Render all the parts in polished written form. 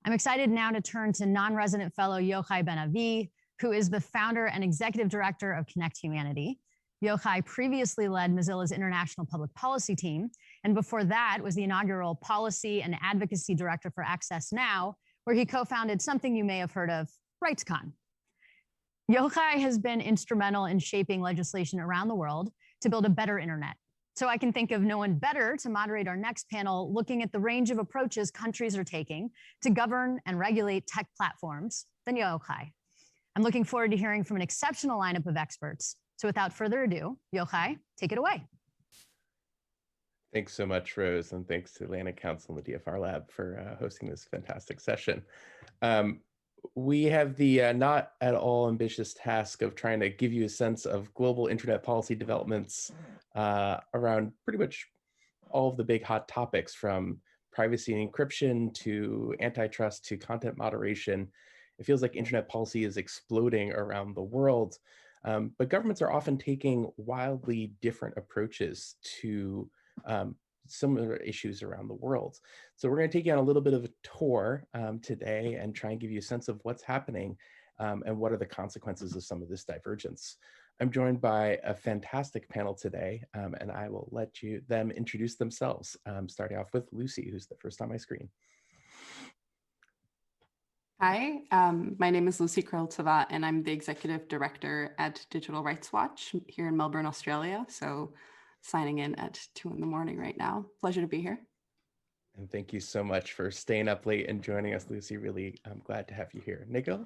I'm excited now to turn to non-resident fellow Jochai Ben-Avie, who is the founder and executive director of Connect Humanity. Jochai previously led Mozilla's international public policy team, and before that was the inaugural policy and advocacy director for Access Now, where he co-founded something you may have heard of, RightsCon. Jochai has been instrumental in shaping legislation around the world to build a better internet. So I can think of no one better to moderate our next panel, looking at the range of approaches countries are taking to govern and regulate tech platforms than Jochai. I'm looking forward to hearing from an exceptional lineup of experts. So without further ado, Jochai, take it away. Thanks so much, Rose, and thanks to Atlantic Council and the DFR Lab for hosting this fantastic session. We have the not at all ambitious task of trying to give you a sense of global internet policy developments around pretty much all of the big hot topics, from privacy and encryption to antitrust to content moderation. It feels like internet policy is exploding around the world, but governments are often taking wildly different approaches to similar issues around the world. So we're going to take you on a little bit of a tour today and try and give you a sense of what's happening and what are the consequences of some of this divergence. I'm joined by a fantastic panel today, and I will let them introduce themselves, starting off with Lucie, who's the first on my screen. Hi, my name is Lucie Krahulcova, and I'm the Executive Director at Digital Rights Watch here in Melbourne, Australia. So signing in at 2 in the morning right now. Pleasure to be here. And thank you so much for staying up late and joining us, Lucie. Really, I'm glad to have you here. Nikhil?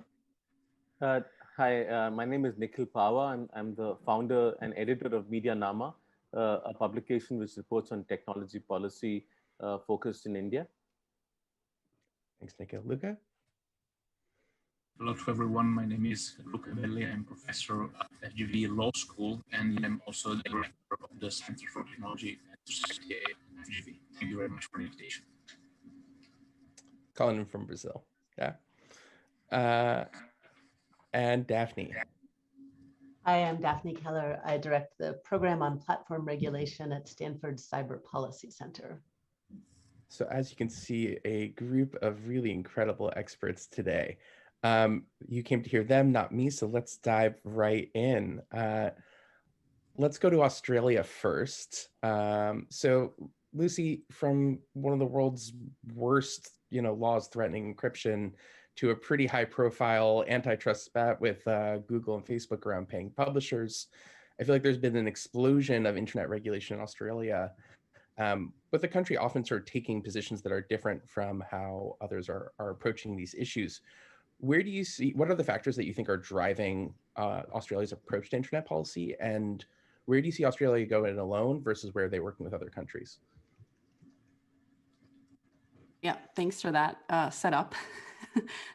Hi, my name is Nikhil Pahwa. I'm the founder and editor of Medianama, a publication which reports on technology policy focused in India. Thanks, Nikhil. Luca? Hello to everyone. My name is Luca Belli. I'm professor at FGV Law School, and I'm also the director of the Center for Technology and Society at FGV. Thank you very much for the invitation. Calling in from Brazil. Yeah. And Daphne. Hi, I'm Daphne Keller. I direct the program on platform regulation at Stanford's Cyber Policy Center. So as you can see, a group of really incredible experts today. You came to hear them, not me, so let's dive right in. Let's go to Australia first. So Lucie, from one of the world's worst laws threatening encryption to a pretty high profile antitrust spat with Google and Facebook around paying publishers, I feel like there's been an explosion of internet regulation in Australia, but the country often sort of taking positions that are different from how others are approaching these issues. Where do you see, what are the factors that you think are driving Australia's approach to internet policy, and where do you see Australia going alone versus where are they working with other countries? Yeah, thanks for that setup.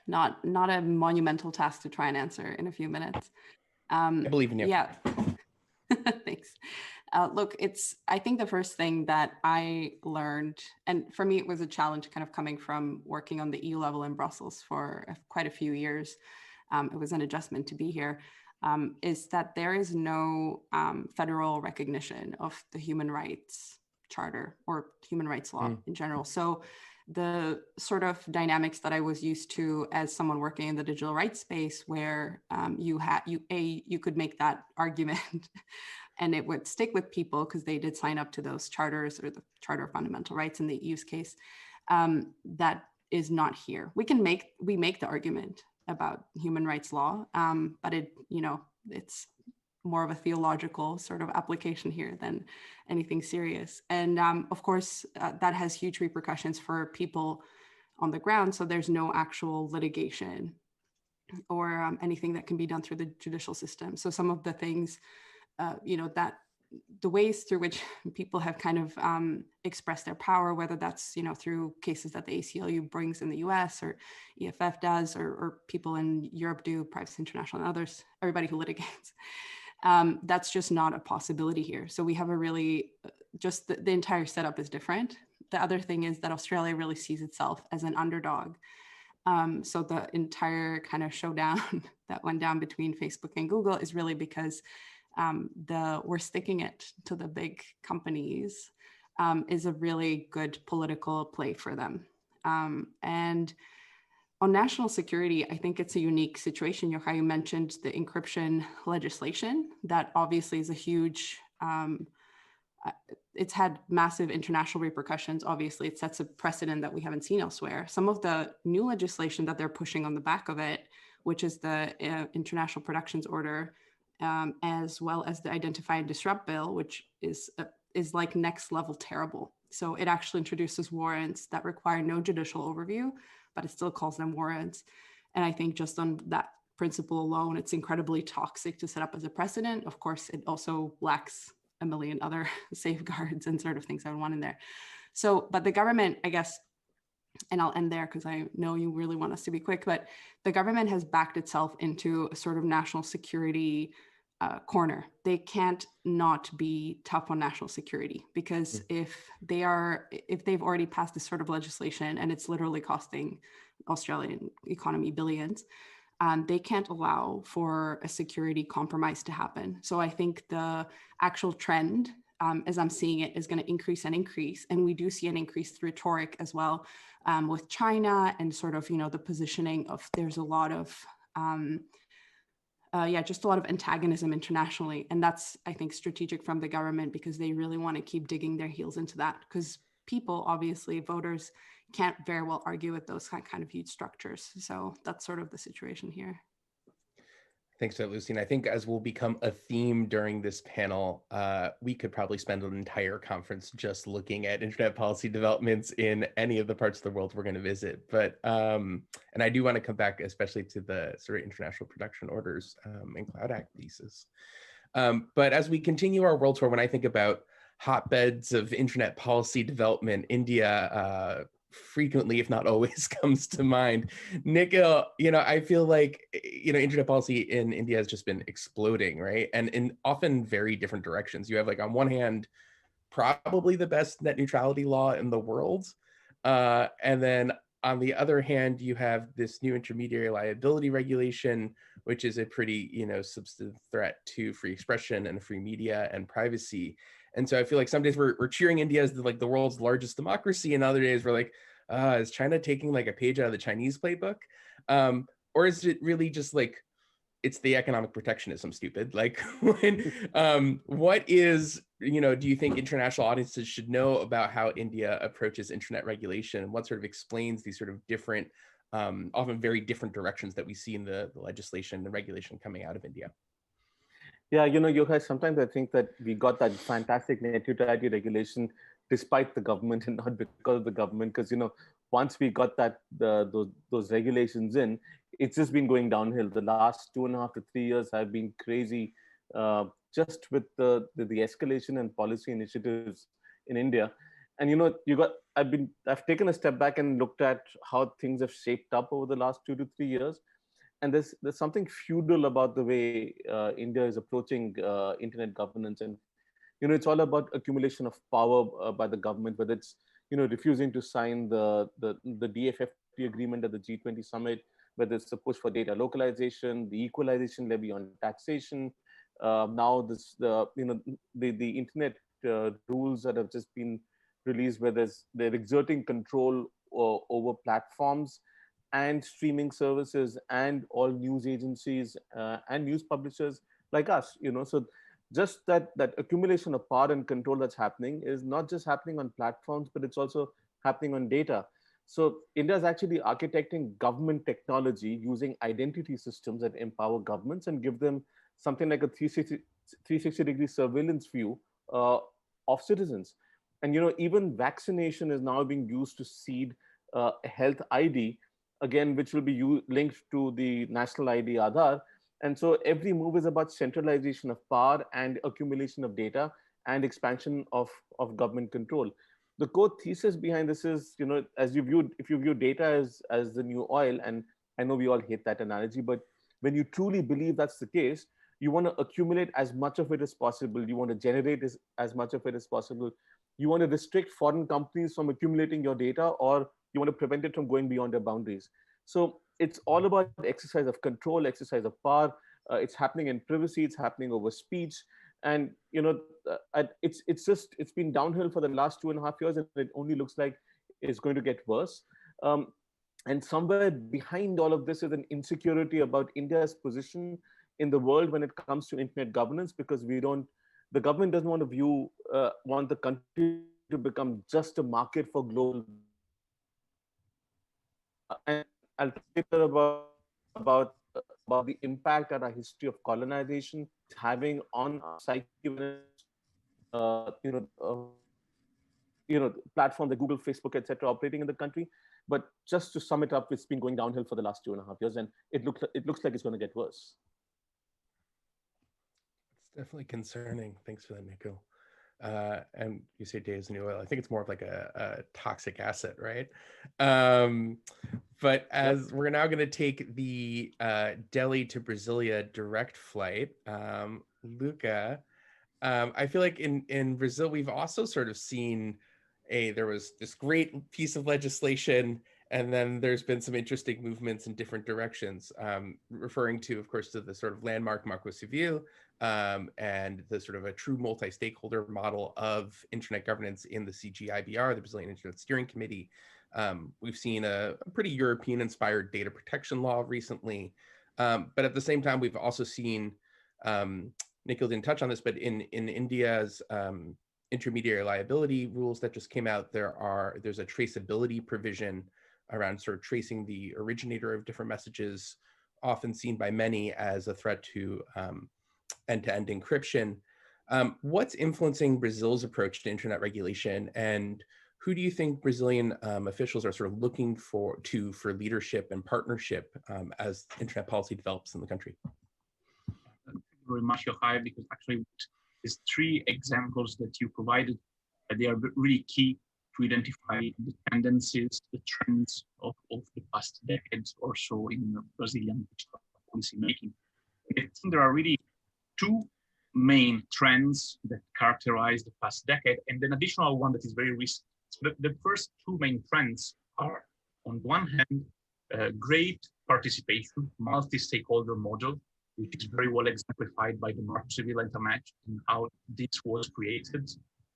Not a monumental task to try and answer in a few minutes. I believe in you. Yeah, thanks. Look, I think the first thing that I learned, and for me, it was a challenge kind of coming from working on the EU level in Brussels for quite a few years. It was an adjustment to be here, is that there is no federal recognition of the human rights charter or human rights law in general. So the sort of dynamics that I was used to as someone working in the digital rights space, where you could make that argument and it would stick with people because they did sign up to those charters, or the Charter of Fundamental Rights in the EU's case, that is not here. We make the argument about human rights law, but it's more of a theological sort of application here than anything serious. And of course, that has huge repercussions for people on the ground. So there's no actual litigation or anything that can be done through the judicial system. So some of the things, that the ways through which people have kind of expressed their power, whether that's, through cases that the ACLU brings in the US or EFF does, or people in Europe do, Privacy International and others, everybody who litigates. That's just not a possibility here. So we have a really, just the entire setup is different. The other thing is that Australia really sees itself as an underdog. So the entire kind of showdown that went down between Facebook and Google is really because we're sticking it to the big companies is a really good political play for them. And On national security, I think it's a unique situation. Jochai, you mentioned the encryption legislation. That obviously is a huge, it's had massive international repercussions. Obviously, it sets a precedent that we haven't seen elsewhere. Some of the new legislation that they're pushing on the back of it, which is the International Productions Order, as well as the Identify and Disrupt Bill, which is like next level terrible. So it actually introduces warrants that require no judicial overview, but it still calls them warrants. And I think just on that principle alone, it's incredibly toxic to set up as a precedent. Of course, it also lacks a million other safeguards and sort of things I would want in there. So, but the government, I guess, and I'll end there because I know you really want us to be quick, but the government has backed itself into a sort of national security corner. They can't not be tough on national security, because if they've already passed this sort of legislation and it's literally costing Australian economy billions, they can't allow for a security compromise to happen. So I think the actual trend, as I'm seeing it, is going to increase and increase. And we do see an increased rhetoric as well with China and sort of, the positioning of there's a lot of, just a lot of antagonism internationally. And that's, I think, strategic from the government, because they really want to keep digging their heels into that, because people, obviously, voters can't very well argue with those kind of huge structures. So that's sort of the situation here. Thanks for that, Lucie. And I think as will become a theme during this panel, we could probably spend an entire conference just looking at internet policy developments in any of the parts of the world we're going to visit. But, and I do want to come back especially to the sort of international production orders and Cloud Act pieces. But as we continue our world tour, when I think about hotbeds of internet policy development, India frequently, if not always, comes to mind. Nikhil, I feel like, internet policy in India has just been exploding, right? And in often very different directions. You have, like, on one hand, probably the best net neutrality law in the world. And then on the other hand, you have this new intermediary liability regulation, which is a pretty, substantive threat to free expression and free media and privacy. And so I feel like some days we're cheering India as the world's largest democracy, and other days we're like, is China taking like a page out of the Chinese playbook? Or is it really just like, it's the economic protectionism, stupid? Like, what is, do you think international audiences should know about how India approaches internet regulation, and what sort of explains these sort of different, often very different directions that we see in the legislation and regulation coming out of India? Yeah, Jochai, sometimes I think that we got that fantastic net neutrality regulation despite the government and not because of the government. Because, once we got that those regulations in, it's just been going downhill. The last 2.5 to 3 years have been crazy, just with the escalation and policy initiatives in India. And I've taken a step back and looked at how things have shaped up over the last 2 to 3 years. And there's something feudal about the way India is approaching internet governance. And, it's all about accumulation of power by the government, whether it's, refusing to sign the DFFT agreement at the G20 summit, whether it's the push for data localization, the equalization levy on taxation. Now the internet rules that have just been released, where they're exerting control over platforms and streaming services and all news agencies and news publishers like us, So just that accumulation of power and control that's happening is not just happening on platforms, but it's also happening on data. So India is actually architecting government technology using identity systems that empower governments and give them something like a 360-degree surveillance view of citizens. And, even vaccination is now being used to seed a health ID, again, which will be linked to the national ID Aadhaar. And so every move is about centralization of power and accumulation of data and expansion of government control. The core thesis behind this is, if you view data as the new oil, and I know we all hate that analogy, but when you truly believe that's the case, you want to accumulate as much of it as possible. You want to generate as much of it as possible. You want to restrict foreign companies from accumulating your data, or you want to prevent it from going beyond their boundaries. So it's all about exercise of control, exercise of power. It's happening in privacy. It's happening over speech. And, it's been downhill for the last 2.5 years, and it only looks like it's going to get worse. And somewhere behind all of this is an insecurity about India's position in the world when it comes to internet governance, because the government doesn't want to want the country to become just a market for global. And I'll talk later about the impact that our history of colonization is having on our psyche when it's, platforms like Google, Facebook, etc., operating in the country. But just to sum it up, it's been going downhill for the last 2.5 years, and it looks like it's going to get worse. It's definitely concerning. Thanks for that, Nikhil. And you say day is new oil. I think it's more of like a toxic asset, right? But as we're now going to take the Delhi to Brasilia direct flight, Luca, I feel like in Brazil, we've also sort of seen there was this great piece of legislation, and then there's been some interesting movements in different directions, referring to, of course, to the sort of landmark Marco Civil and the sort of a true multi-stakeholder model of internet governance in the CGIBR, the Brazilian Internet Steering Committee. We've seen a pretty European-inspired data protection law recently, but at the same time, we've also seen, Nikhil didn't touch on this, but in India's intermediary liability rules that just came out, there's a traceability provision around sort of tracing the originator of different messages, often seen by many as a threat to end-to-end encryption. What's influencing Brazil's approach to internet regulation, and who do you think Brazilian officials are sort of looking for leadership and partnership as internet policy develops in the country? Thank you very much, Jochai, because actually these three examples that you provided, they are really key to identify the tendencies, the trends of the past decades or so in Brazilian policy making. I think there are really two main trends that characterize the past decade, and an additional one that is very recent. So the first two main trends are, on one hand, great participation, multi-stakeholder model, which is very well exemplified by the Marco Civil Internet and how this was created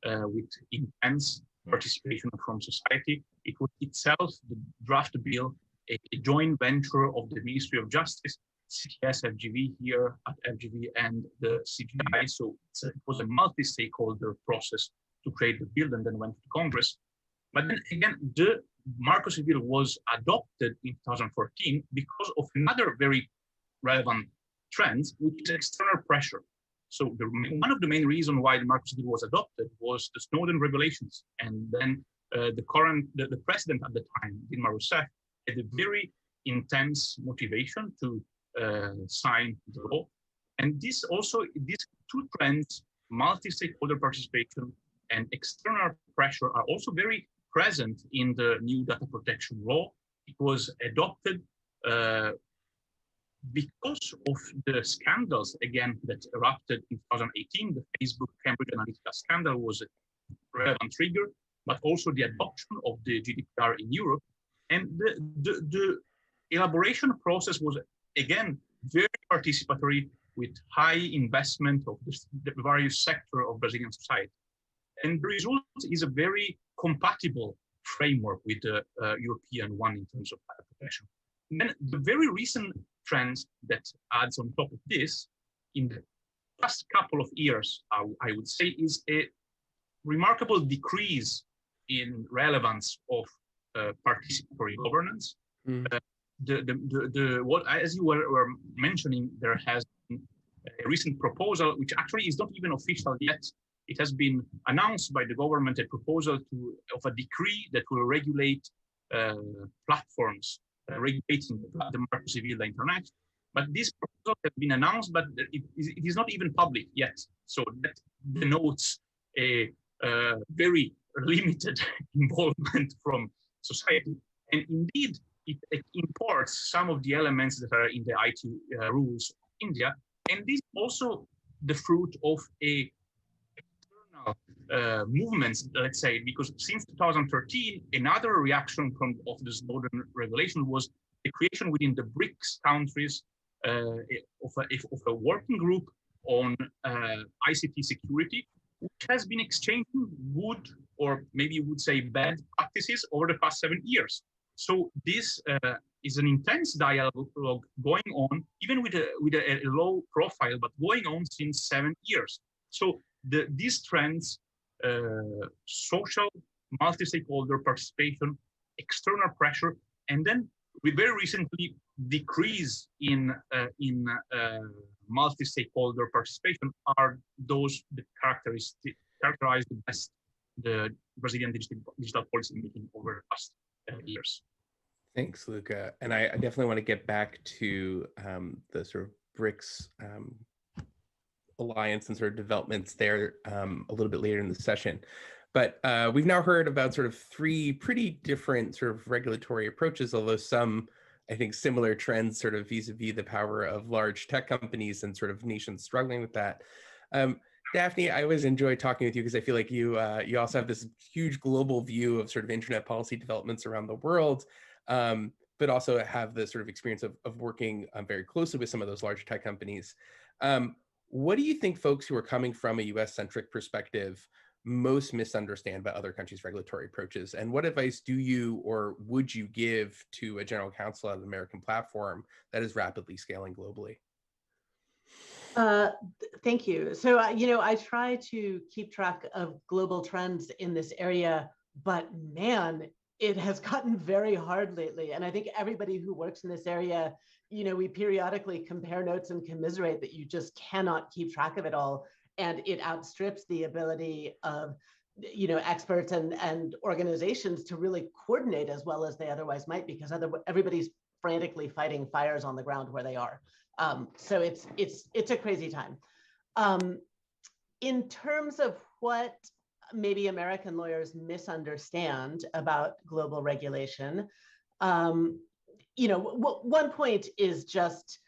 with intense participation from society. It was itself, the draft bill, a joint venture of the Ministry of Justice, CTS, FGV here at FGV, and the CGI. So it was a multi-stakeholder process to create the bill, and then went to Congress. But then again, the Marco Civil was adopted in 2014 because of another very relevant trend, which is external pressure. So one of the main reasons why the Marco Civil was adopted was the Snowden revelations. And then the president at the time, Dilma Rousseff, had a very intense motivation to sign the law. And these two trends, multi-stakeholder participation and external pressure, are also very present in the new data protection law. It was adopted because of the scandals, again, that erupted in 2018. The Facebook Cambridge Analytica scandal was a relevant trigger, but also the adoption of the GDPR in Europe. And the elaboration process was, again, very participatory, with high investment of the various sectors of Brazilian society. And the result is a very compatible framework with the European one in terms of data protection. And then the very recent trends that adds on top of this, in the past couple of years, I would say, is a remarkable decrease in relevance of participatory governance. What, as you were mentioning, there has been a recent proposal, which actually is not even official yet. It has been announced by the government, a proposal of a decree that will regulate platforms, regulating the Marco Civil Internet. But this proposal has been announced, but it is not even public yet. So that denotes a very limited involvement from society. And indeed, it imports some of the elements that are in the IT rules of India. And this is also the fruit of a external movements, let's say, because since 2013, another reaction of the Snowden revelation was the creation within the Brics countries of a working group on ICT security, which has been exchanging good, or maybe you would say bad practices over the past 7 years. So this is an intense dialogue going on, even with a low profile, but going on since 7 years. So these trends, social, multi-stakeholder participation, external pressure, and then we very recently decrease in multi-stakeholder participation are those that characterize the best the Brazilian digital policy making over the past years. Thanks, Luca. And I definitely want to get back to the sort of Brics alliance and sort of developments there a little bit later in the session. But we've now heard about sort of 3 pretty different sort of regulatory approaches, although some, I think, similar trends sort of vis-a-vis the power of large tech companies and sort of nations struggling with that. Daphne, I always enjoy talking with you because I feel like you also have this huge global view of sort of internet policy developments around the world, but also have the sort of experience of working very closely with some of those large tech companies. What do you think folks who are coming from a US-centric perspective most misunderstand about other countries' regulatory approaches? And what advice do you or would you give to a general counsel at an American platform that is rapidly scaling globally? Thank you. So, I try to keep track of global trends in this area, but man, it has gotten very hard lately. And I think everybody who works in this area, we periodically compare notes and commiserate that you just cannot keep track of it all. And it outstrips the ability of, experts and organizations to really coordinate as well as they otherwise might, because everybody's frantically fighting fires on the ground where they are. So it's a crazy time. In terms of what maybe American lawyers misunderstand about global regulation, one point is just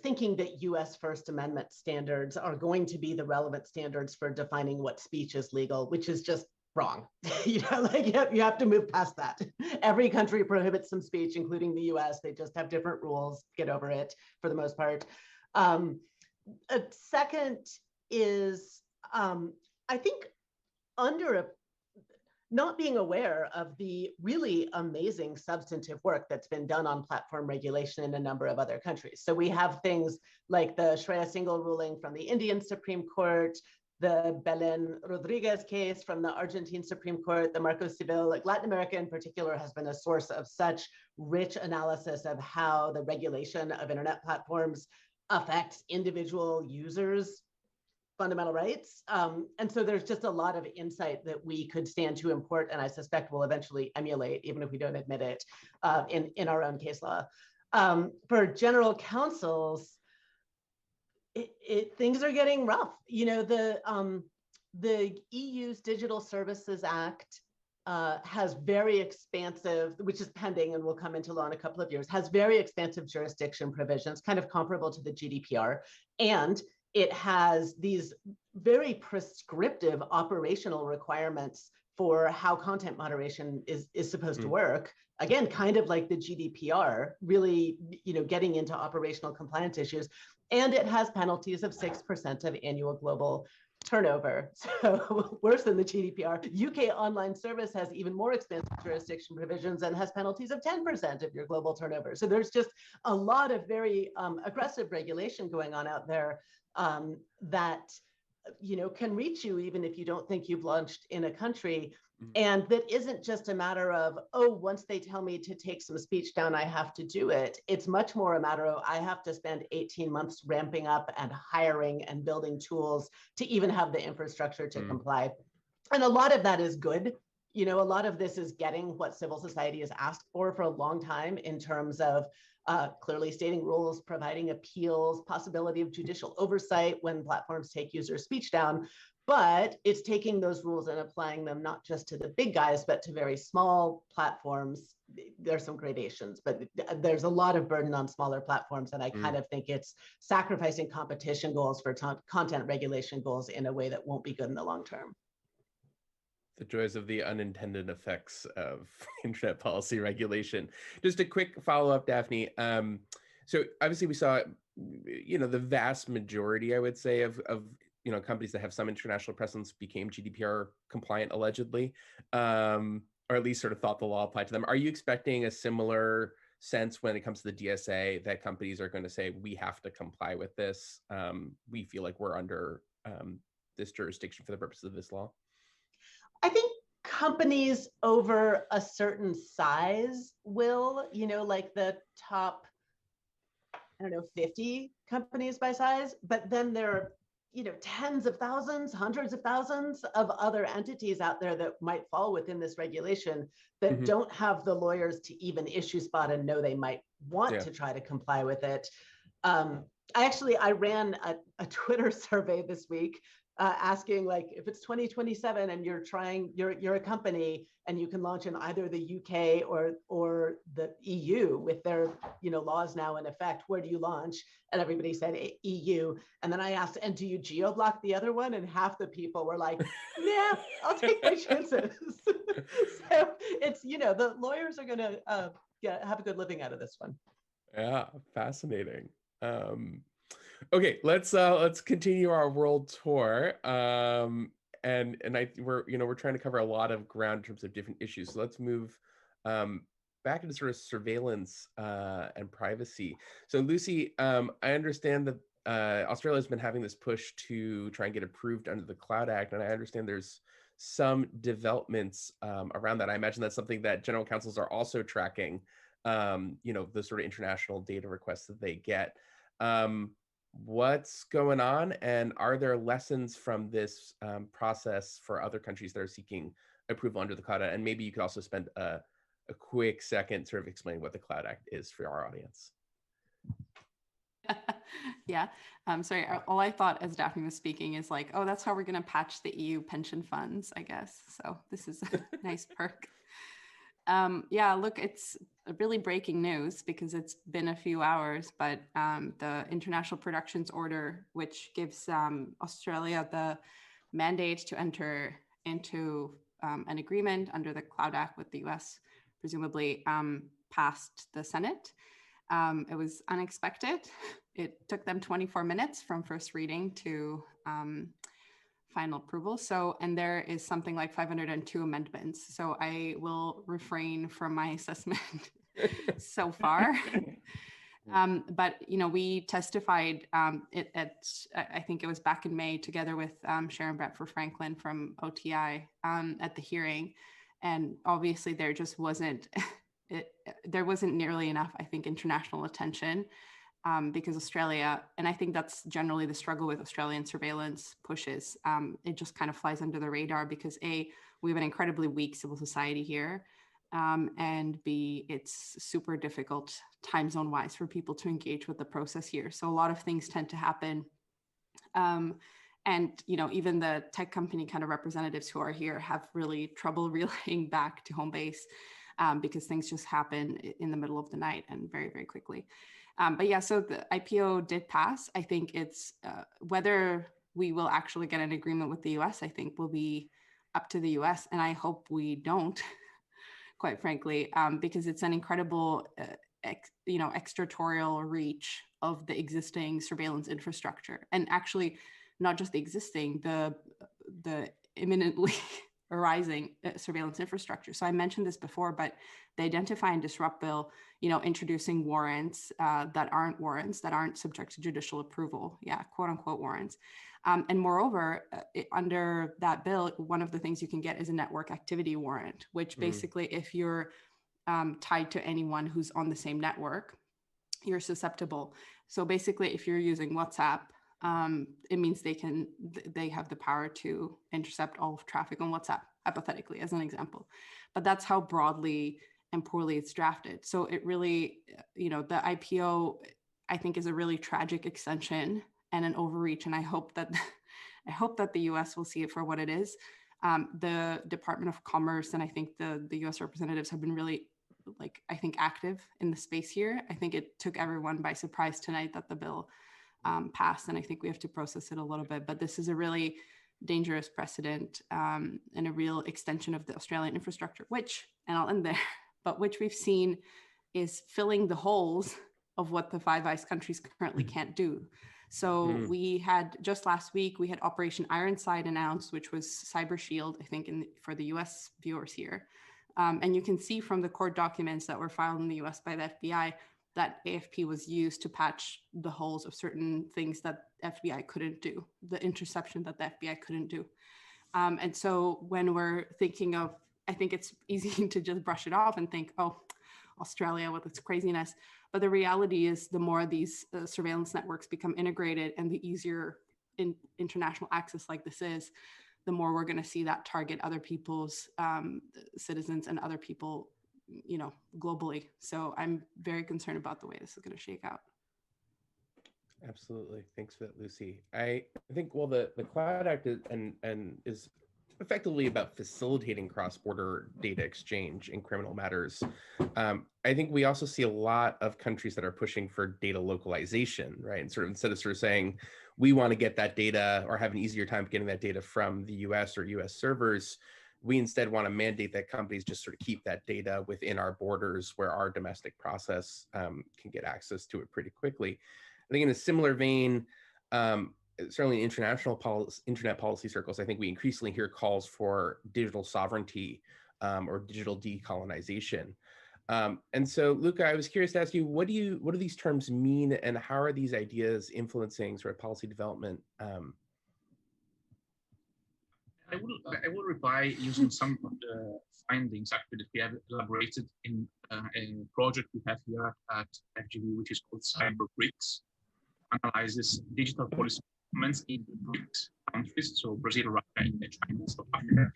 thinking that U.S. First Amendment standards are going to be the relevant standards for defining what speech is legal, which is just wrong. You have to move past that. Every country prohibits some speech, including the US. They just have different rules. Get over it for the most part. A second is, I think, not being aware of the really amazing substantive work that's been done on platform regulation in a number of other countries. So we have things like the Shreya Singhal ruling from the Indian Supreme Court, the Belén Rodriguez case from the Argentine Supreme Court, the Marcos Civil. Like Latin America in particular has been a source of such rich analysis of how the regulation of internet platforms affects individual users' fundamental rights. And so there's just a lot of insight that we could stand to import, and I suspect we'll eventually emulate, even if we don't admit it, in our own case law. For general counsels, things are getting rough. The EU's Digital Services Act has very expansive, which is pending and will come into law in a couple of years, has very expansive jurisdiction provisions, kind of comparable to the GDPR. And it has these very prescriptive operational requirements for how content moderation is supposed to work. Again, kind of like the GDPR, really, getting into operational compliance issues. And it has penalties of 6% of annual global turnover. So worse than the GDPR. UK online service has even more expensive jurisdiction provisions and has penalties of 10% of your global turnover. So there's just a lot of very aggressive regulation going on out there that can reach you even if you don't think you've launched in a country. And that isn't just a matter of, once they tell me to take some speech down, I have to do it. It's much more a matter of, I have to spend 18 months ramping up and hiring and building tools to even have the infrastructure to comply. And a lot of that is good. A lot of this is getting what civil society has asked for a long time in terms of clearly stating rules, providing appeals, possibility of judicial oversight when platforms take user speech down. But it's taking those rules and applying them not just to the big guys, but to very small platforms. There's some gradations, but there's a lot of burden on smaller platforms. And I kind of think it's sacrificing competition goals for content regulation goals in a way that won't be good in the long term. The joys of the unintended effects of internet policy regulation. Just a quick follow-up, Daphne. So obviously we saw, the vast majority, I would say, of companies that have some international presence became GDPR compliant, allegedly. or at least sort of thought the law applied to them. Are you expecting a similar sense when it comes to the DSA that companies are going to say, we have to comply with this? We feel like we're under this jurisdiction for the purposes of this law? I think companies over a certain size will, like the top, 50 companies by size, but then there are, tens of thousands, hundreds of thousands of other entities out there that might fall within this regulation that don't have the lawyers to even issue spot and know they might want to try to comply with it. I ran a Twitter survey this week asking, like, if it's 2027 and you're a company and you can launch in either the UK or the EU with their laws now in effect, where do you launch? And everybody said EU. And then I asked, and do you geo-block the other one? And half the people were like, nah, I'll take my chances. So it's, the lawyers are going to have a good living out of this one. Yeah, fascinating. Okay, let's continue our world tour. We're trying to cover a lot of ground in terms of different issues. So let's move back into sort of surveillance and privacy. So Lucie, I understand that Australia has been having this push to try and get approved under the Cloud Act, and I understand there's some developments around that. I imagine that's something that general counsels are also tracking. The sort of international data requests that they get. What's going on, and are there lessons from this process for other countries that are seeking approval under the Cloud Act? And maybe you could also spend a quick second sort of explaining what the Cloud Act is for our audience. Yeah, sorry, all I thought as Daphne was speaking is like, oh, that's how we're going to patch the EU pension funds, I guess. So this is a nice perk. Yeah, look, it's really breaking news because it's been a few hours, but the International Productions Order, which gives Australia the mandate to enter into an agreement under the Cloud Act with the US, presumably passed the Senate. It was unexpected. It took them 24 minutes from first reading to final approval. And there is something like 502 amendments. So I will refrain from my assessment so far. But we testified I think it was back in May, together with Sharon Bradford Franklin from OTI at the hearing. And obviously there just wasn't, there wasn't nearly enough, I think, international attention. Because Australia, and I think that's generally the struggle with Australian surveillance pushes, it just kind of flies under the radar because A, we have an incredibly weak civil society here, and B, it's super difficult time zone wise for people to engage with the process here. So a lot of things tend to happen. And even the tech company kind of representatives who are here have really trouble relaying back to home base because things just happen in the middle of the night and very, very quickly. But yeah, so the IPO did pass. I think it's whether we will actually get an agreement with the US, I think will be up to the US. And I hope we don't, quite frankly, because it's an incredible, extraterritorial reach of the existing surveillance infrastructure. And actually, not just the existing, the imminently arising surveillance infrastructure. So I mentioned this before, but the Identify and Disrupt bill, introducing warrants that aren't subject to judicial approval. Yeah, quote unquote warrants. And moreover, under that bill, one of the things you can get is a network activity warrant, which basically if you're tied to anyone who's on the same network, you're susceptible. So basically, if you're using WhatsApp, it means they have the power to intercept all of traffic on WhatsApp, hypothetically, as an example. But that's how broadly and poorly it's drafted. So it really, the IPO, I think, is a really tragic extension and an overreach. And I hope that the US will see it for what it is. The Department of Commerce and I think the US representatives have been really, active in the space here. I think it took everyone by surprise tonight that the bill passed, and I think we have to process it a little bit. But this is a really dangerous precedent and a real extension of the Australian infrastructure, which, and I'll end there, but which we've seen is filling the holes of what the Five Eyes countries currently can't do. So we had, just last week, we had Operation Ironside announced, which was Cyber Shield, I think, for the US viewers here, And you can see from the court documents that were filed in the US by the FBI that AFP was used to patch the holes of certain things that FBI couldn't do, the interception that the FBI couldn't do. And so when we're thinking of, I think it's easy to just brush it off and think, oh, Australia with its craziness. But the reality is the more these surveillance networks become integrated and the easier international access like this is, the more we're going to see that target other people's citizens and other people, you know, globally. So I'm very concerned about the way this is going to shake out. Absolutely. Thanks for that, Lucie. I think, well, the Cloud Act is effectively about facilitating cross-border data exchange in criminal matters. I think we also see a lot of countries that are pushing for data localization, right? And sort of instead of sort of saying, we want to get that data or have an easier time getting that data from the US or US servers, we instead want to mandate that companies just sort of keep that data within our borders where our domestic process can get access to it pretty quickly. I think in a similar vein, certainly in internet policy circles, I think we increasingly hear calls for digital sovereignty or digital decolonization. And so, Luca, I was curious to ask you, what do these terms mean, and how are these ideas influencing sort of policy development? I will reply using some of the findings actually that we have elaborated in a project we have here at FGV, which is called Brics, analyzes digital policy movements in Brics countries, so Brazil, Russia, India, China, South Africa.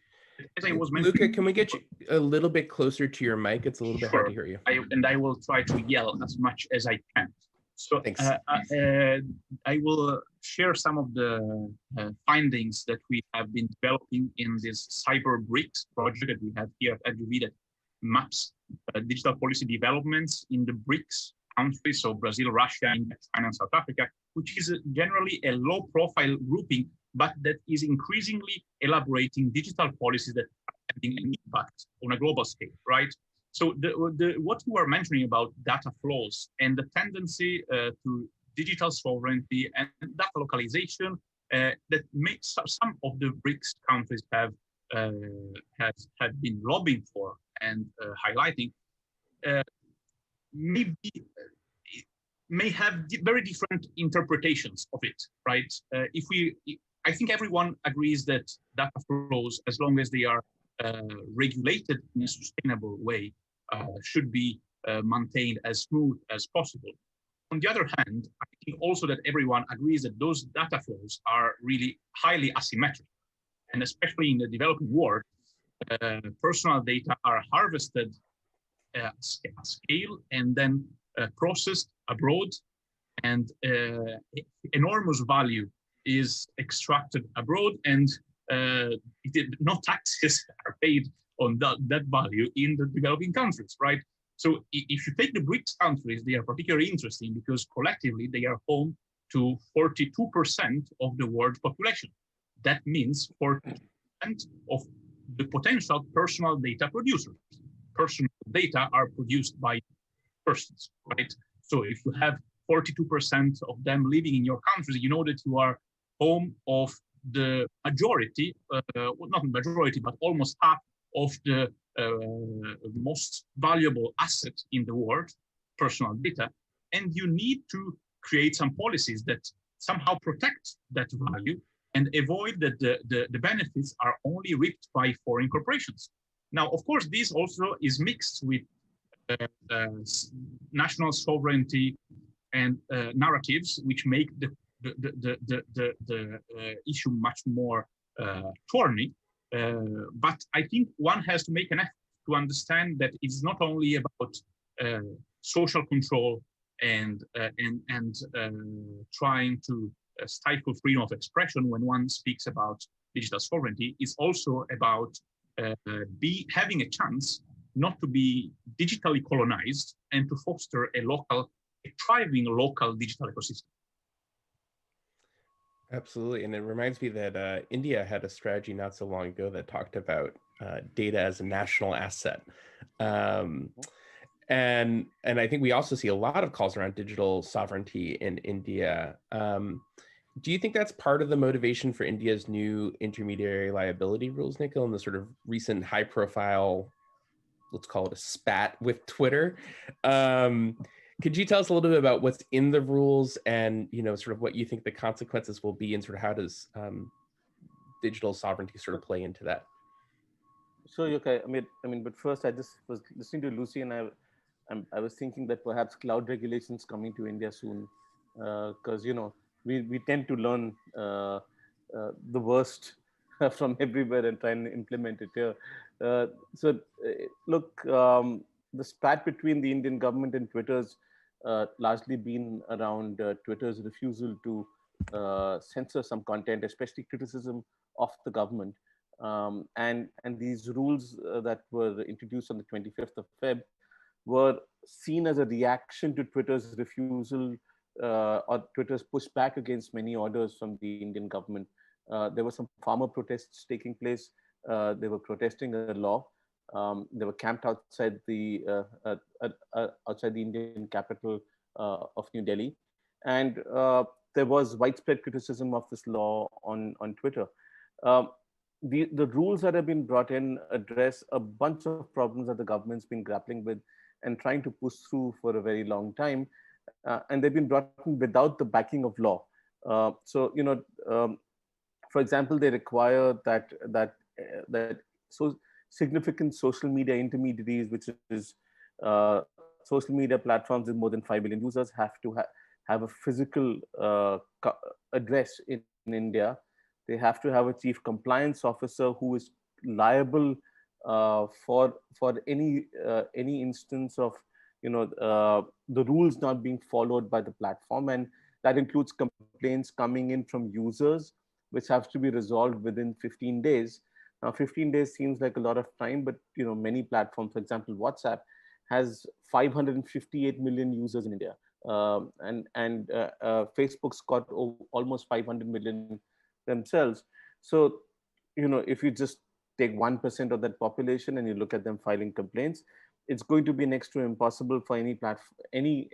As I was mentioning, Luca, can we get you a little bit closer to your mic? It's a little bit hard to hear you. I will try to yell as much as I can. So thanks. I will share some of the findings that we have been developing in this Brics project that we have here at FGV that maps digital policy developments in the Brics countries, so Brazil, Russia, India, China, and South Africa, which is generally a low-profile grouping, but that is increasingly elaborating digital policies that are having an impact on a global scale, right? So what you were mentioning about data flows and the tendency to digital sovereignty and data localization that makes some of the BRICS countries have been lobbying for and highlighting may have very different interpretations of it, right? I think everyone agrees that data flows, as long as they are regulated in a sustainable way, should be maintained as smooth as possible. On the other hand, I think also that everyone agrees that those data flows are really highly asymmetric. And especially in the developing world, personal data are harvested at scale and then processed abroad, and enormous value is extracted abroad, and no taxes are paid on that value in the developing countries, right? So if you take the BRICS countries, they are particularly interesting because collectively they are home to 42% of the world's population. That means 40% of the potential personal data producers. Personal data are produced by persons, right? So if you have 42% of them living in your countries, you know that you are home of the majority, well, not majority, but almost half of the most valuable asset in the world, personal data, and you need to create some policies that somehow protect that value and avoid that the benefits are only reaped by foreign corporations. Now, of course, this also is mixed with national sovereignty and narratives, which make the issue much more thorny. But I think one has to make an effort to understand that it's not only about social control and trying to stifle freedom of expression when one speaks about digital sovereignty. It's also about having a chance not to be digitally colonized and to foster a thriving local digital ecosystem. Absolutely. And it reminds me that India had a strategy not so long ago that talked about data as a national asset. And I think we also see a lot of calls around digital sovereignty in India. Do you think that's part of the motivation for India's new intermediary liability rules, Nikhil, and the sort of recent high-profile let's call it a spat with Twitter. Could you tell us a little bit about what's in the rules and, sort of what you think the consequences will be, and sort of how does digital sovereignty sort of play into that? So, okay, but first I just was listening to Lucie, and I was thinking that perhaps cloud regulations coming to India soon, because we tend to learn the worst from everywhere and try and implement it here. Look, the spat between the Indian government and Twitter's largely been around Twitter's refusal to censor some content, especially criticism of the government. And these rules that were introduced on the 25th of Feb were seen as a reaction to Twitter's refusal or Twitter's pushback against many orders from the Indian government. There were some farmer protests taking place. They were protesting a law. They were camped outside the Indian capital of New Delhi, and there was widespread criticism of this law on Twitter. The rules that have been brought in address a bunch of problems that the government's been grappling with and trying to push through for a very long time, and they've been brought in without the backing of law. For example, they require that so significant social media intermediaries, which is social media platforms with more than 5 million users, have to have a physical address in India. They have to have a chief compliance officer who is liable for any instance of the rules not being followed by the platform, and that includes complaints coming in from users, which have to be resolved within 15 days. Now, 15 days seems like a lot of time, but many platforms, for example, WhatsApp, has 558 million users in India, and Facebook's got almost 500 million themselves. So, if you just take 1% of that population and you look at them filing complaints, it's going to be next to impossible for any platform, any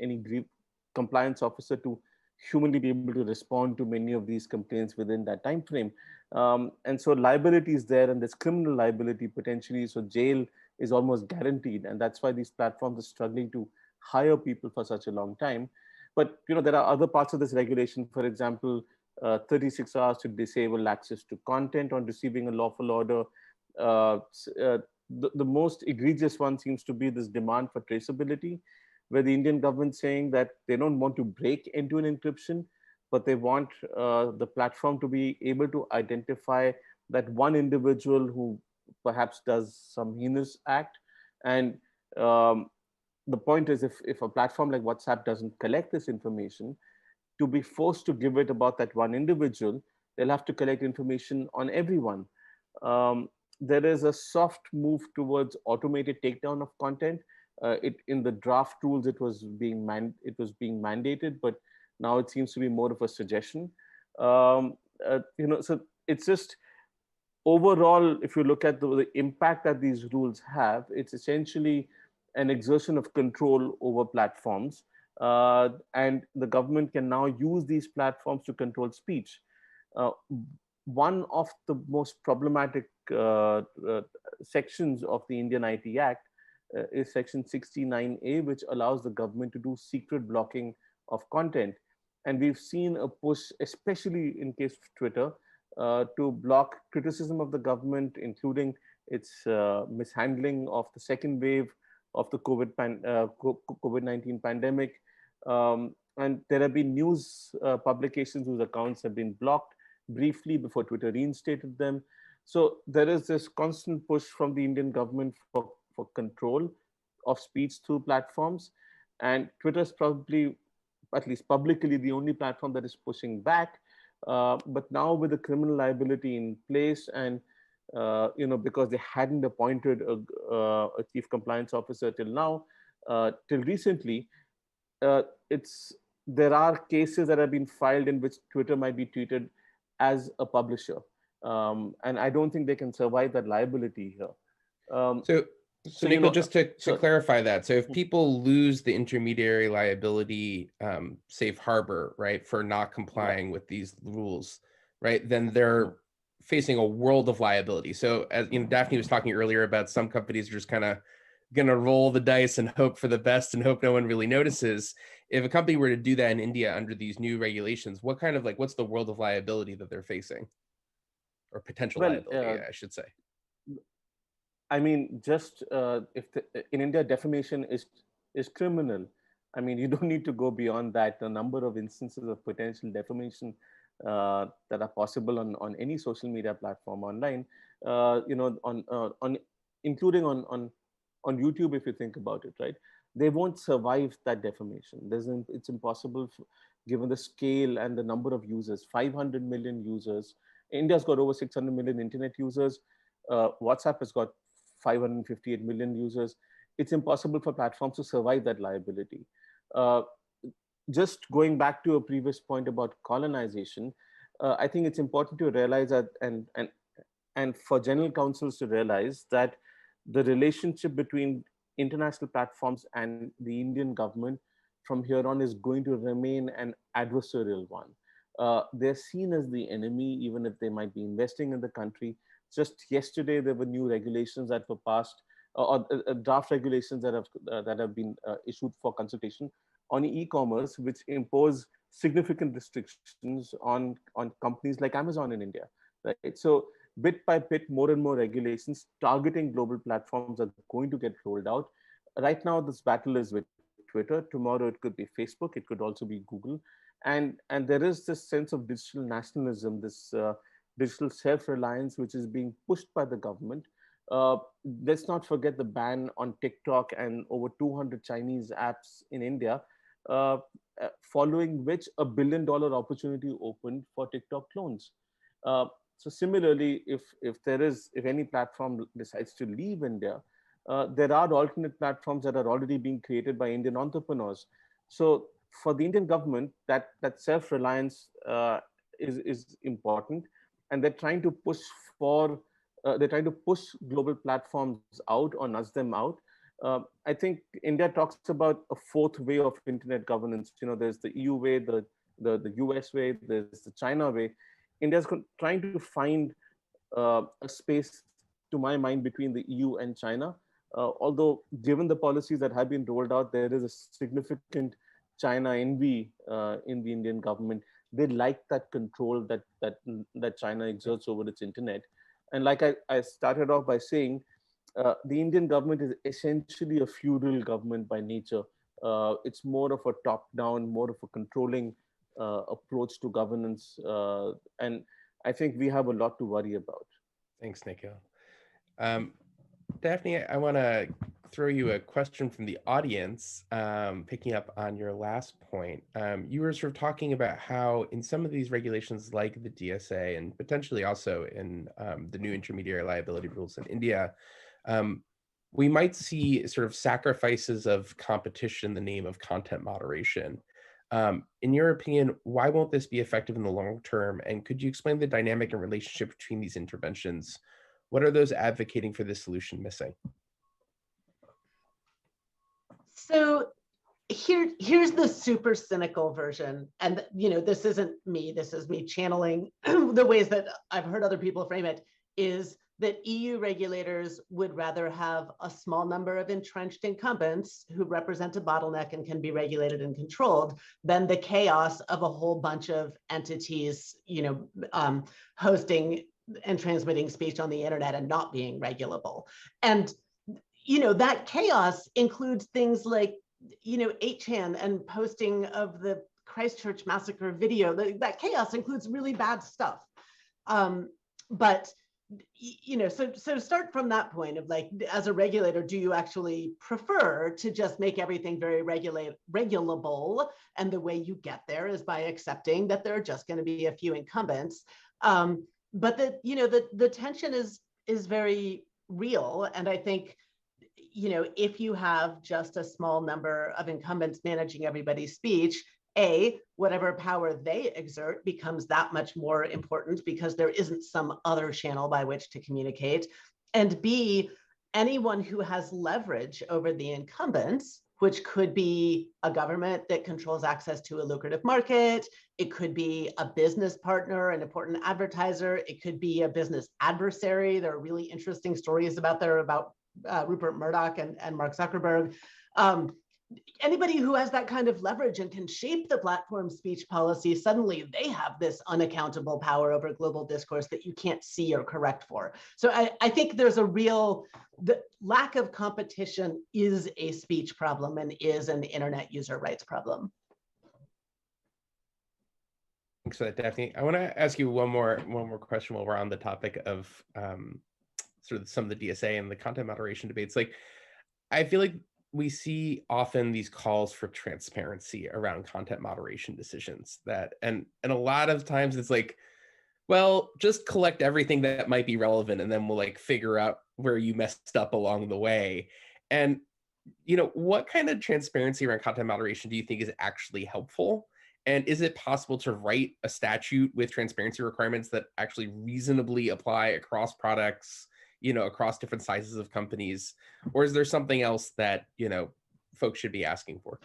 compliance officer to humanly be able to respond to many of these complaints within that time frame. And so liability is there, and there's criminal liability potentially. So jail is almost guaranteed, and that's why these platforms are struggling to hire people for such a long time. But there are other parts of this regulation. For example, 36 hours to disable access to content on receiving a lawful order. The most egregious one seems to be this demand for traceability, where the Indian government saying that they don't want to break end-to-end encryption, but they want the platform to be able to identify that one individual who perhaps does some heinous act. And the point is, if a platform like WhatsApp doesn't collect this information, to be forced to give it about that one individual, they'll have to collect information on everyone. There is a soft move towards automated takedown of content. In the draft rules, it was being mandated, but now it seems to be more of a suggestion. So it's just overall, if you look at the impact that these rules have, it's essentially an exertion of control over platforms, and the government can now use these platforms to control speech. One of the most problematic sections of the Indian IT Act is Section 69A, which allows the government to do secret blocking of content. And we've seen a push, especially in case of Twitter, to block criticism of the government, including its mishandling of the second wave of the COVID-19 pandemic. And there have been news publications whose accounts have been blocked briefly before Twitter reinstated them. So there is this constant push from the Indian government for control of speech through platforms. And Twitter is probably, at least publicly, the only platform that is pushing back. But now with the criminal liability in place, and because they hadn't appointed a chief compliance officer till now, till recently, there are cases that have been filed in which Twitter might be treated as a publisher, and I don't think they can survive that liability here. So Nikhil, just to clarify that, so if people lose the intermediary liability safe harbor, right, for not complying with these rules, right, then they're facing a world of liability. So as Daphne was talking earlier about some companies are just kind of gonna roll the dice and hope for the best and hope no one really notices. If a company were to do that in India under these new regulations, what kind of what's the world of liability that they're facing, or potential liability, I should say? I mean, just in India, defamation is criminal. I mean, you don't need to go beyond that. The number of instances of potential defamation that are possible on any social media platform online, including on YouTube, if you think about it, right? They won't survive that defamation. It's impossible given the scale and the number of users. 500 million users. India's got over 600 million internet users. WhatsApp has got 558 million users. It's impossible for platforms to survive that liability. Just going back to a previous point about colonization, I think it's important to realize that, and for general counsels to realize that the relationship between international platforms and the Indian government from here on is going to remain an adversarial one. They're seen as the enemy, even if they might be investing in the country. Just yesterday, there were new regulations that were passed, or draft regulations that have been issued for consultation on e-commerce, which impose significant restrictions on companies like Amazon in India. Right? So bit by bit, more and more regulations targeting global platforms are going to get rolled out. Right now, this battle is with Twitter. Tomorrow, it could be Facebook. It could also be Google. And there is this sense of digital nationalism, this digital self-reliance, which is being pushed by the government. Let's not forget the ban on TikTok and over 200 Chinese apps in India, following which $1 billion opportunity opened for TikTok clones. So similarly, if any platform decides to leave India, there are alternate platforms that are already being created by Indian entrepreneurs. So for the Indian government, that self-reliance is important, and they're trying to push global platforms out or nudge them out. I think India talks about a fourth way of internet governance. There's the EU way, the US way, there's the China way. India's trying to find a space, to my mind, between the EU and China. Although, given the policies that have been rolled out, there is a significant China envy in the Indian government. They like that control that China exerts over its internet. And like I started off by saying, the Indian government is essentially a feudal government by nature. It's more of a top-down, more of a controlling approach to governance. And I think we have a lot to worry about. Thanks, Nikhil. Daphne, I want to throw you a question from the audience, picking up on your last point. You were sort of talking about how in some of these regulations like the DSA and potentially also in the new intermediary liability rules in India, we might see sort of sacrifices of competition in the name of content moderation. In your opinion, why won't this be effective in the long term? And could you explain the dynamic and relationship between these interventions? What are those advocating for this solution missing? So here's the super cynical version. And this isn't me, this is me channeling the ways that I've heard other people frame it, is that EU regulators would rather have a small number of entrenched incumbents who represent a bottleneck and can be regulated and controlled than the chaos of a whole bunch of entities, hosting and transmitting speech on the internet and not being regulable. And that chaos includes things like 8chan and posting of the Christchurch massacre video. That chaos includes really bad stuff. But so start from that point of as a regulator, do you actually prefer to just make everything very regulable? And the way you get there is by accepting that there are just going to be a few incumbents. But the tension is very real. And I think, if you have just a small number of incumbents managing everybody's speech, whatever power they exert becomes that much more important because there isn't some other channel by which to communicate. And B, anyone who has leverage over the incumbents, which could be a government that controls access to a lucrative market, it could be a business partner, an important advertiser, it could be a business adversary. There are really interesting stories about Rupert Murdoch and Mark Zuckerberg. Anybody who has that kind of leverage and can shape the platform speech policy, suddenly they have this unaccountable power over global discourse that you can't see or correct for. So I think there's the lack of competition is a speech problem and is an internet user rights problem. Thanks for that, Daphne. I want to ask you one more question while we're on the topic of sort of some of the DSA and the content moderation debates. Like, I feel like we see often these calls for transparency around content moderation decisions and a lot of times it's like, well, just collect everything that might be relevant and then we'll like figure out where you messed up along the way. And, what kind of transparency around content moderation do you think is actually helpful? And is it possible to write a statute with transparency requirements that actually reasonably apply across products, across different sizes of companies? Or is there something else that, folks should be asking for?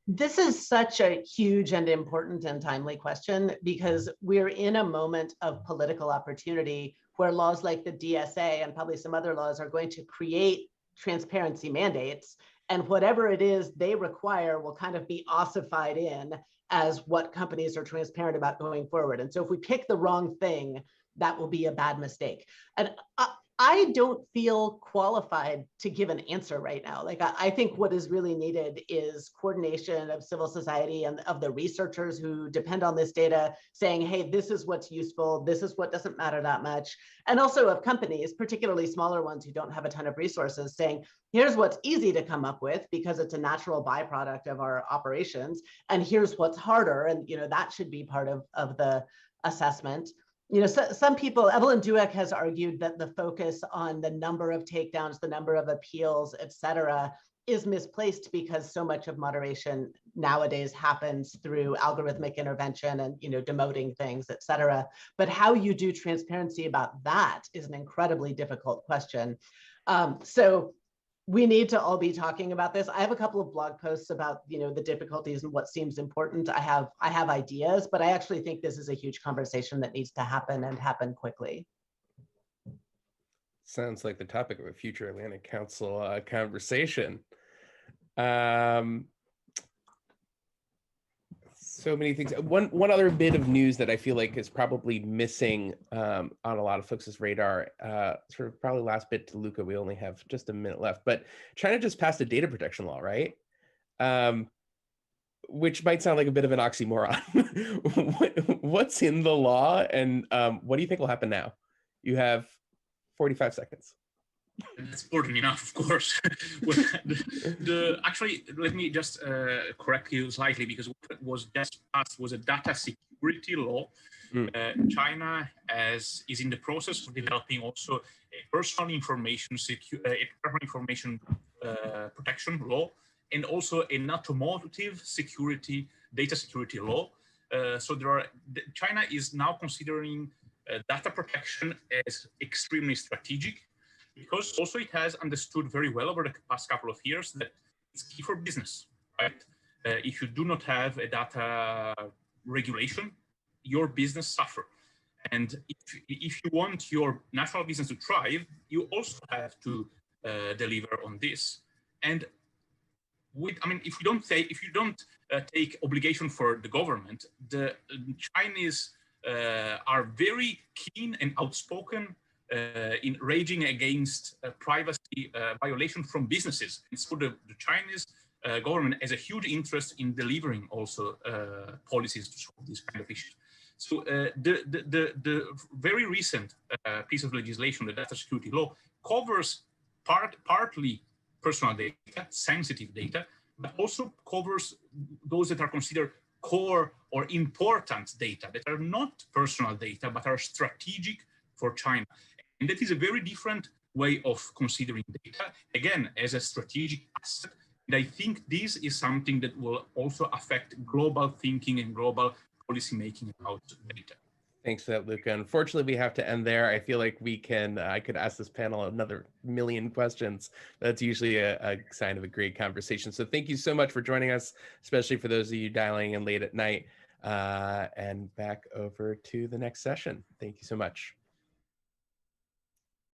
This is such a huge and important and timely question because we're in a moment of political opportunity where laws like the DSA and probably some other laws are going to create transparency mandates, and whatever it is they require will kind of be ossified in as what companies are transparent about going forward. And so if we pick the wrong thing, that will be a bad mistake. And I don't feel qualified to give an answer right now. Like, I think what is really needed is coordination of civil society and of the researchers who depend on this data saying, hey, this is what's useful, this is what doesn't matter that much. And also of companies, particularly smaller ones who don't have a ton of resources, saying, here's what's easy to come up with because it's a natural byproduct of our operations. And here's what's harder. And that should be part of the assessment. Some people, Evelyn Douek has argued that the focus on the number of takedowns, the number of appeals, et cetera, is misplaced because so much of moderation nowadays happens through algorithmic intervention and demoting things, et cetera. But how you do transparency about that is an incredibly difficult question. So we need to all be talking about this. I have a couple of blog posts about the difficulties and what seems important. I have ideas, but I actually think this is a huge conversation that needs to happen and happen quickly. Sounds like the topic of a future Atlantic Council conversation. So many things. One other bit of news that I feel like is probably missing on a lot of folks' radar, sort of probably last bit to Luca, we only have just a minute left, but China just passed a data protection law, right? Which might sound like a bit of an oxymoron. What's in the law and what do you think will happen now? You have 45 seconds. That's important enough, of course. Actually, let me just correct you slightly, because what was just passed was a data security law. China is in the process of developing also a personal information protection law, and also an automotive security data security law. So China is now considering data protection as extremely strategic, because also it has understood very well over the past couple of years that it's key for business, right? If you do not have a data regulation, your business suffer. And if you want your national business to thrive, you also have to deliver on this. And if you don't take obligation for the government, the Chinese are very keen and outspoken in raging against privacy violation from businesses. And so the Chinese government has a huge interest in delivering also policies to solve these kind of issues. So the very recent piece of legislation, the data security law, covers partly personal data, sensitive data, but also covers those that are considered core or important data that are not personal data, but are strategic for China. And that is a very different way of considering data, again, as a strategic asset. And I think this is something that will also affect global thinking and global policy making about data. Thanks for that, Luca. Unfortunately, we have to end there. I feel like I could ask this panel another million questions. That's usually a sign of a great conversation. So thank you so much for joining us, especially for those of you dialing in late at night. And back over to the next session. Thank you so much.